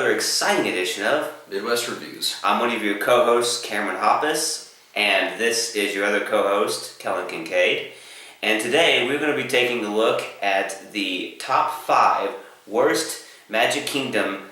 another exciting edition of Midwest Reviews. I'm one of your co-hosts, Cameron Hoppus, and this is your other co-host, Kellen Kincaid. And today we're going to be taking a look at the top 5 worst Magic Kingdom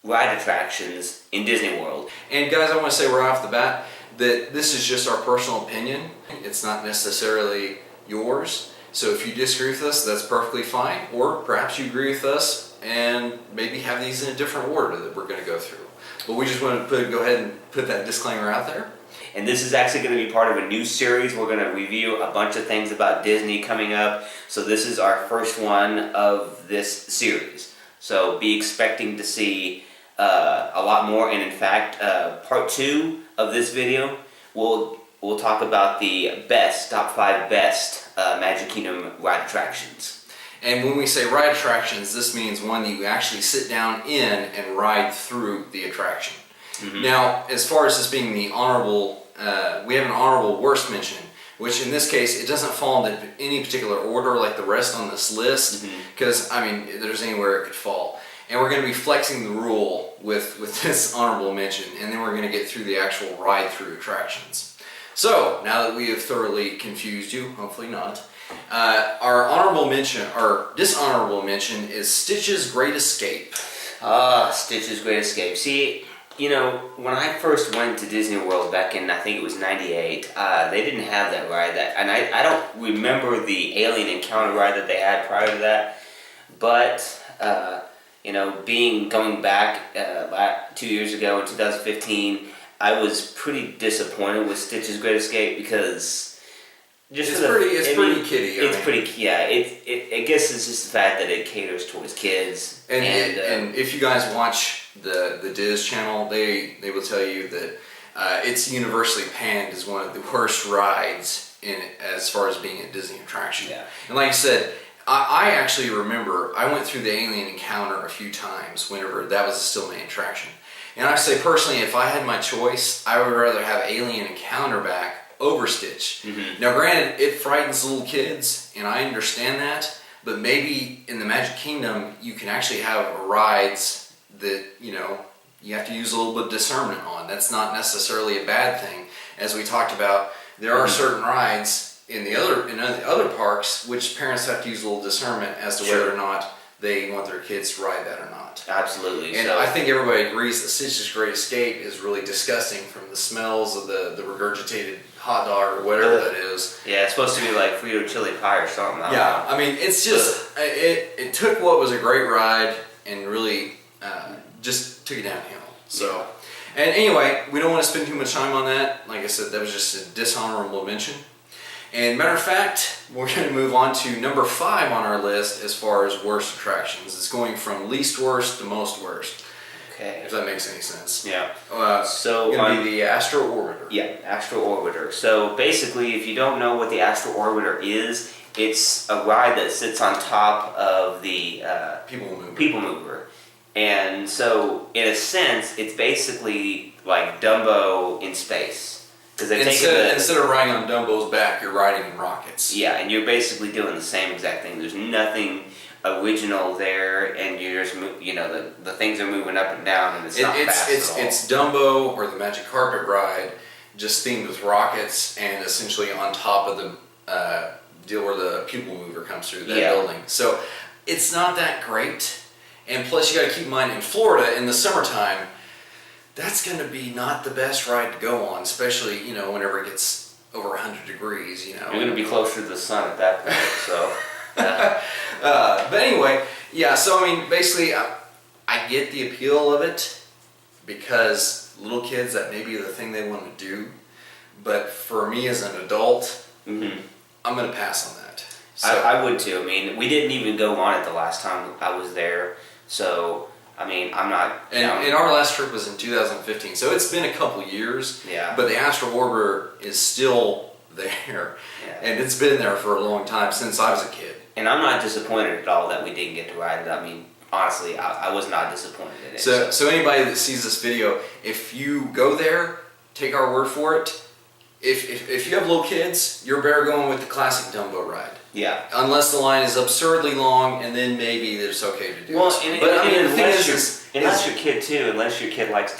ride attractions in Disney World. And guys, I want to say right off the bat that this is just our personal opinion. It's not necessarily yours. So if you disagree with us, that's perfectly fine. Or perhaps you agree with us and maybe have these in a different order that we're going to go through. But we just want to go ahead and put that disclaimer out there. And this is actually going to be part of a new series. We're going to review a bunch of things about Disney coming up. So this is our first one of this series. So be expecting to see a lot more. And in fact, part 2 of this video, we'll talk about the top 5 best Magic Kingdom ride attractions. And when we say ride attractions, this means one that you actually sit down in and ride through the attraction. Mm-hmm. Now, as far as this being the honorable, we have an honorable worst mention, which in this case, it doesn't fall into any particular order like the rest on this list, because, I mean, there's anywhere it could fall. And we're going to be flexing the rule with this honorable mention, and then we're going to get through the actual ride-through attractions. So, now that we have thoroughly confused you, hopefully not, our honorable mention, our dishonorable mention is Stitch's Great Escape. Stitch's Great Escape. See, you know, when I first went to Disney World back in, I think it was '98, they didn't have that ride. And I don't remember the alien encounter ride that they had prior to that. But, you know, going back 2 years ago in 2015, I was pretty disappointed with Stitch's Great Escape because it's pretty kiddie. I guess it's just the fact that it caters towards kids. And if you guys watch the Diz channel, they will tell you that it's universally panned as one of the worst rides as far as being a Disney attraction. Yeah. And like I said, I actually remember I went through the alien encounter a few times whenever that was still my attraction. And I say personally, if I had my choice, I would rather have Alien Encounter back over Stitch. Mm-hmm. Now granted, it frightens little kids, and I understand that, but maybe in the Magic Kingdom, you can actually have rides that, you know, you have to use a little bit of discernment on. That's not necessarily a bad thing. As we talked about, there are certain rides in the other parks which parents have to use a little discernment as to whether or not they want their kids to ride that or not. Absolutely. And I think everybody agrees that Stitch's Great Escape is really disgusting from the smells of the regurgitated hot dog or whatever that is. Yeah, it's supposed to be like Frito chili pie or something. I mean, it's just, it took what was a great ride and really just took it downhill. So, and anyway, we don't want to spend too much time on that. Like I said, that was just a dishonorable mention. And matter of fact, we're going to move on to number 5 on our list as far as worst attractions. It's going from least worst to most worst. Okay. If that makes any sense. Yeah. So it's going to be the Astro Orbiter. Yeah, Astro Orbiter. So basically, if you don't know what the Astro Orbiter is, it's a ride that sits on top of the People Mover. And so, in a sense, it's basically like Dumbo in space. Instead of riding on Dumbo's back, you're riding in rockets. Yeah, and you're basically doing the same exact thing. There's nothing original there, and you're just, you know, the things are moving up and down, and it's not fast at all. It's Dumbo or the Magic Carpet ride, just themed with rockets, and essentially on top of the deal where the People Mover comes through that building. So it's not that great, and plus you got to keep in mind in Florida in the summertime, that's going to be not the best ride to go on, especially, you know, whenever it gets over 100 degrees, you know. You're going to be closer to the sun at that point, so. But anyway, yeah, so I mean, basically, I get the appeal of it because little kids, that may be the thing they want to do. But for me as an adult, I'm going to pass on that. So, I would too. I mean, we didn't even go on it the last time I was there, so... I mean, I'm not... And our last trip was in 2015, so it's been a couple years. Yeah. But the Astro Orbiter is still there. Yeah. And it's been there for a long time, since I was a kid. And I'm not disappointed at all that we didn't get to ride it. I mean, honestly, I was not disappointed in it. So anybody that sees this video, if you go there, take our word for it, if you have little kids, you're better going with the classic Dumbo ride. Yeah. Unless the line is absurdly long, and then maybe it's okay to do Well, this. and, But I and mean, the thing unless your kid too, unless your kid likes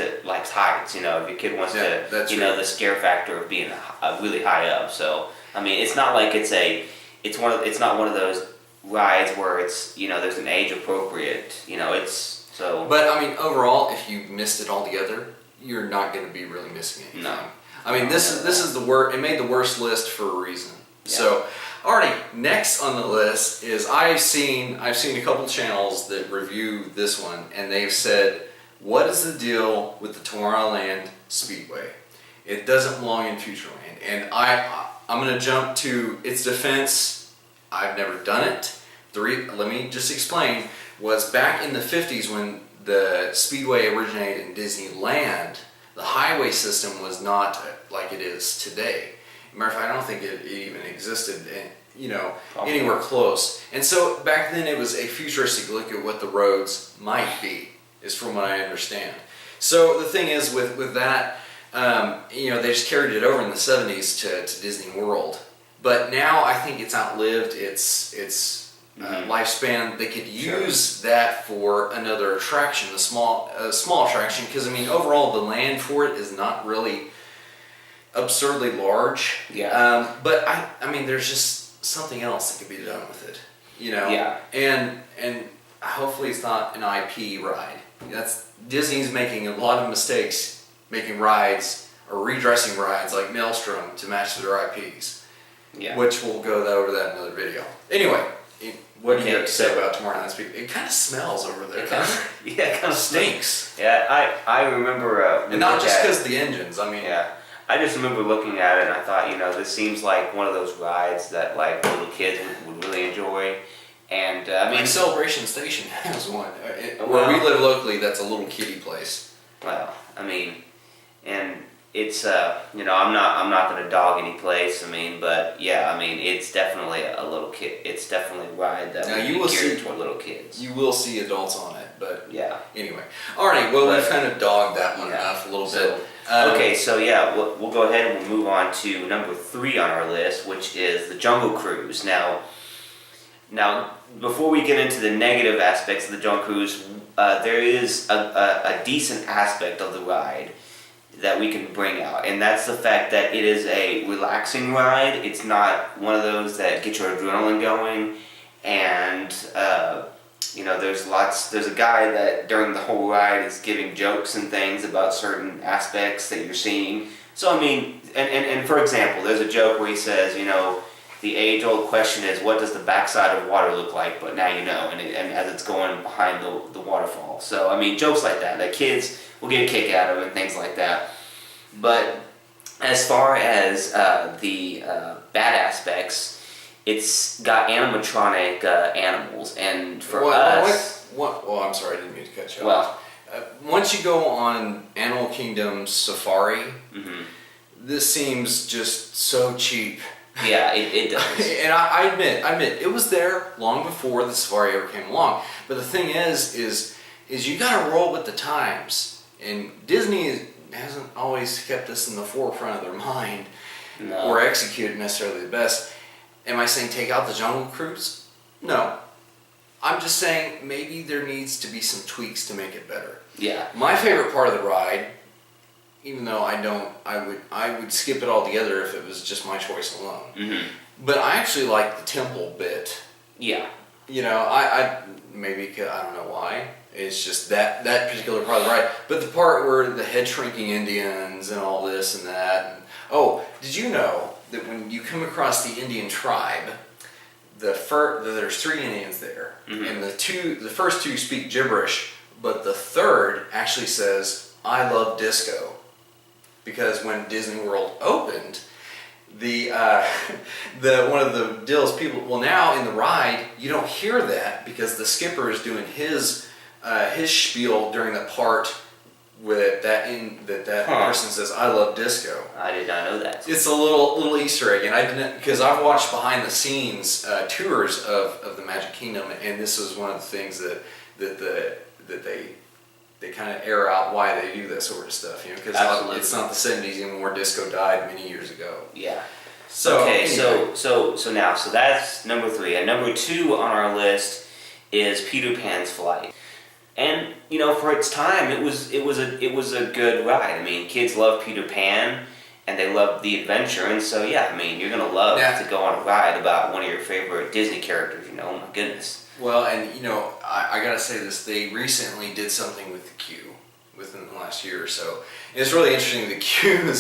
heights, if your kid wants Yeah, to, that's the scare factor of being really high up. So I mean, it's not like it's not one of those rides where it's there's an age appropriate. It's so. But I mean, overall, if you missed it altogether, you're not going to be really missing anything. No. I mean, this is the worst. It made the worst list for a reason. Yeah. So, alrighty, next on the list is I've seen a couple channels that review this one, and they've said, what is the deal with the Tomorrowland Speedway? It doesn't belong in Futureland, and I'm going to jump to its defense. I've never done it. Let me just explain. Was back in the 50s when the Speedway originated in Disneyland, the highway system was not like it is today. Matter of fact, I don't think it even existed, anywhere close. And so back then it was a futuristic look at what the roads might be, is from what I understand. So the thing is with that, they just carried it over in the 70s to Disney World. But now I think it's outlived its lifespan. They could use that for another attraction, a small attraction, because I mean overall the land for it is not really absurdly large. Yeah. But I mean there's just something else that could be done with it. Yeah. And hopefully it's not an IP ride. Disney's making a lot of mistakes making rides or redressing rides like Maelstrom to match their IPs. Yeah. Which we'll go over that in another video. Anyway, what do you have to say about Tomorrowland Speedway? It kind of smells over there. It kind of stinks. Yeah, I remember. And not just because of the engines. I mean. Yeah. I just remember looking at it and I thought, this seems like one of those rides that like little kids would really enjoy. And I mean, Celebration Station has one. Where we live locally, that's a little kiddie place. Well, I mean, and it's I'm not going to dog any place. I mean, but yeah, I mean, it's definitely a little kid. It's definitely a ride that would be geared toward little kids. You will see adults on it, but yeah. Anyway, alrighty. Well, we've kind of dogged that one enough a little bit. Okay, so yeah, we'll go ahead and we'll move on to number 3 on our list, which is the Jungle Cruise. Now, before we get into the negative aspects of the Jungle Cruise, there is a decent aspect of the ride that we can bring out, and that's the fact that it is a relaxing ride. It's not one of those that get your adrenaline going, and there's a guy that during the whole ride is giving jokes and things about certain aspects that you're seeing. So I mean, and for example, there's a joke where he says, the age-old question is, what does the backside of water look like? But now you know, and as it's going behind the waterfall. So I mean, jokes like that kids will get a kick out of, and things like that. But as far as the bad aspects, it's got animatronic animals, and for us... Well, I'm sorry, I didn't mean to cut you off. Once you go on Animal Kingdom Safari, this seems just so cheap. Yeah, it does. And I admit, it was there long before the Safari ever came along. But the thing is you gotta roll with the times. And Disney hasn't always kept this in the forefront of their mind, or executed necessarily the best. Am I saying take out the Jungle Cruise? No. I'm just saying maybe there needs to be some tweaks to make it better. Yeah. My favorite part of the ride, even though I would skip it altogether if it was just my choice alone. But I actually like the temple bit. Yeah. I don't know why. It's just that particular part of the ride. But the part where the head shrinking Indians and all this and that. Did you know that when you come across the Indian tribe, there's 3 Indians there, and the first 2 speak gibberish, but the third actually says, "I love disco," because when Disney World opened, one of the deals now in the ride you don't hear that because the skipper is doing his spiel during the part with that person says, "I love disco." I did not know that. It's a little Easter egg, and I didn't, because I've watched behind the scenes tours of the Magic Kingdom, and this was one of the things that they kind of air out why they do that sort of stuff, you know, because it's not the 70s anymore. Disco died many years ago. Yeah. So okay, anyway. so that's number 3, and number 2 on our list is Peter Pan's Flight. And you know, for its time, it was a good ride. I mean, kids love Peter Pan, and they love the adventure, and so yeah, I mean, you're gonna love to go on a ride about one of your favorite Disney characters. You know, oh my goodness. Well, and you know, I gotta say this: they recently did something with the queue within the last year or so. And it's really interesting. The queue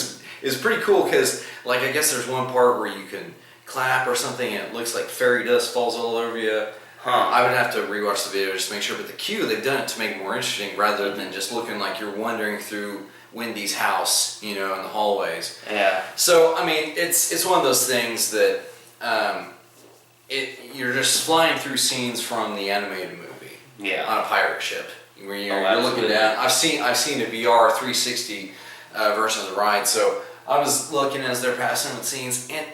is pretty cool because, like, I guess there's one part where you can clap or something, and it looks like fairy dust falls all over you. I would have to rewatch the video just to make sure, but the queue, they've done it to make it more interesting rather than just looking like you're wandering through Wendy's house, you know, in the hallways. Yeah. So, I mean, it's one of those things that you're just flying through scenes from the animated movie. Yeah. On a pirate ship, where you're looking down. I've seen a VR 360 version of the ride, so I was looking as they're passing the scenes, and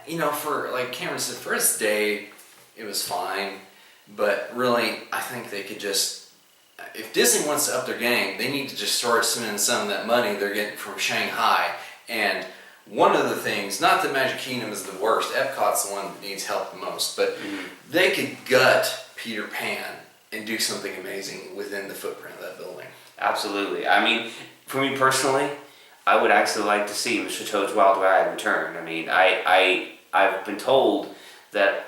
you know, for like Cameron said, for its day, it was fine. But really, I think they could just, if Disney wants to up their game, they need to just start spending some of that money they're getting from Shanghai. And one of the things, not that Magic Kingdom is the worst, Epcot's the one that needs help the most, but they could gut Peter Pan and do something amazing within the footprint of that building. Absolutely. I mean, for me personally, I would actually like to see Mr. Toad's Wild Ride return. I mean, I've been told that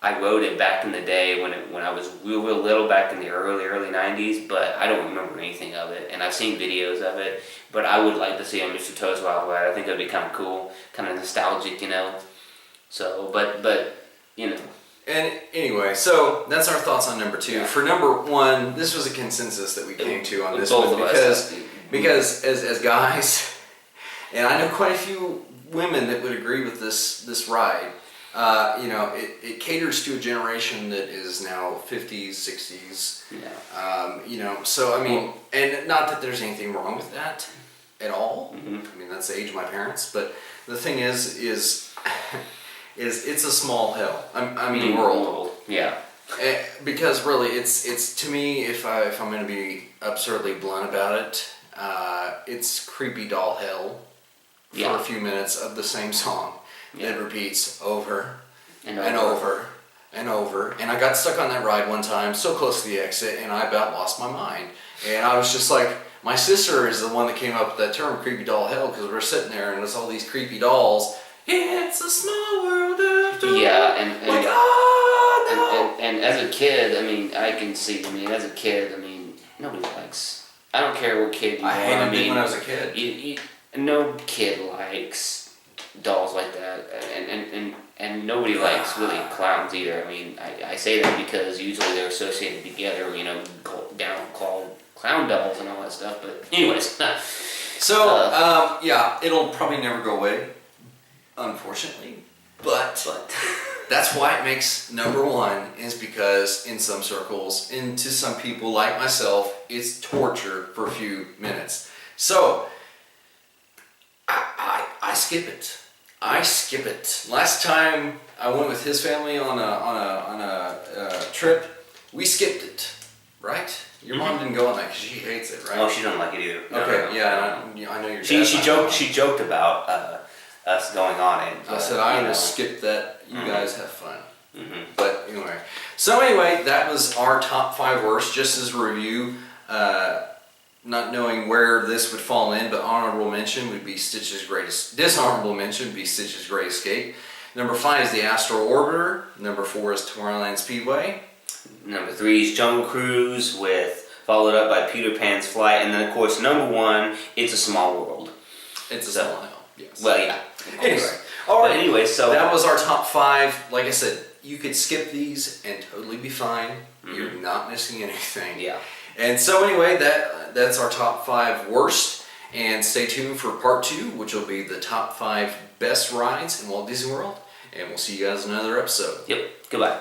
I rode it back in the day when I was real little, back in the early 90s, but I don't remember anything of it, and I've seen videos of it, but I would like to see a Mr. Toad's Wild Ride. I think that'd be kind of cool, kind of nostalgic, you know. So, but you know. And anyway, so that's our thoughts on number 2. Yeah. For number 1, this was a consensus that we came to on this one because as guys, and I know quite a few women that would agree with this ride. You know, it caters to a generation that is now 50s, 60s. Yeah. You know, so I mean, and not that there's anything wrong with that at all. I mean, that's the age of my parents. But the thing is it's a small hell. I mean, world. Yeah. Because really, it's to me, if I'm going to be absurdly blunt about it, it's creepy doll hell for a few minutes of the same song. It repeats over and over and over. And I got stuck on that ride one time, so close to the exit, and I about lost my mind. And I was just like, my sister is the one that came up with that term, creepy doll hell, because we're sitting there and there's all these creepy dolls. It's a small world after all. Yeah, no. and as a kid, I mean, I can see, as a kid, nobody likes, I don't care what kid you are. I hated it when I was a kid. No kid likes dolls like that, and nobody likes really clowns either. I mean, I say that because usually they're associated together, you know, called clown dolls and all that stuff. But anyways, so yeah, it'll probably never go away, unfortunately. But that's why it makes number 1, is because in some circles, and to some people like myself, it's torture for a few minutes. So I skip it. I skip it. Last time I went with his family on a trip, we skipped it, right? Your mom didn't go on that because she hates it, right? Oh, she doesn't like it either. Okay, yeah, I know your dad. She joked about us going on it. I said I will skip that. You guys have fun. But anyway, so anyway, that was our top 5 worst. Just as a review. Not knowing where this would fall in, but honorable mention would be Stitch's Greatest. Dishonorable mention would be Stitch's Great Escape. Number 5 is the Astro Orbiter. Number 4 is Tomorrowland Speedway. Number 3 is Jungle Cruise, followed up by Peter Pan's Flight, and then of course number 1, It's a Small World. It's a small hell. Yes. Well, yeah. Anyway, all right. Anyway, so that was our top 5. Like I said, you could skip these and totally be fine. You're not missing anything. Yeah. And so anyway, that's our top 5 worst. And stay tuned for part 2, which will be the top 5 best rides in Walt Disney World. And we'll see you guys in another episode. Yep. Goodbye.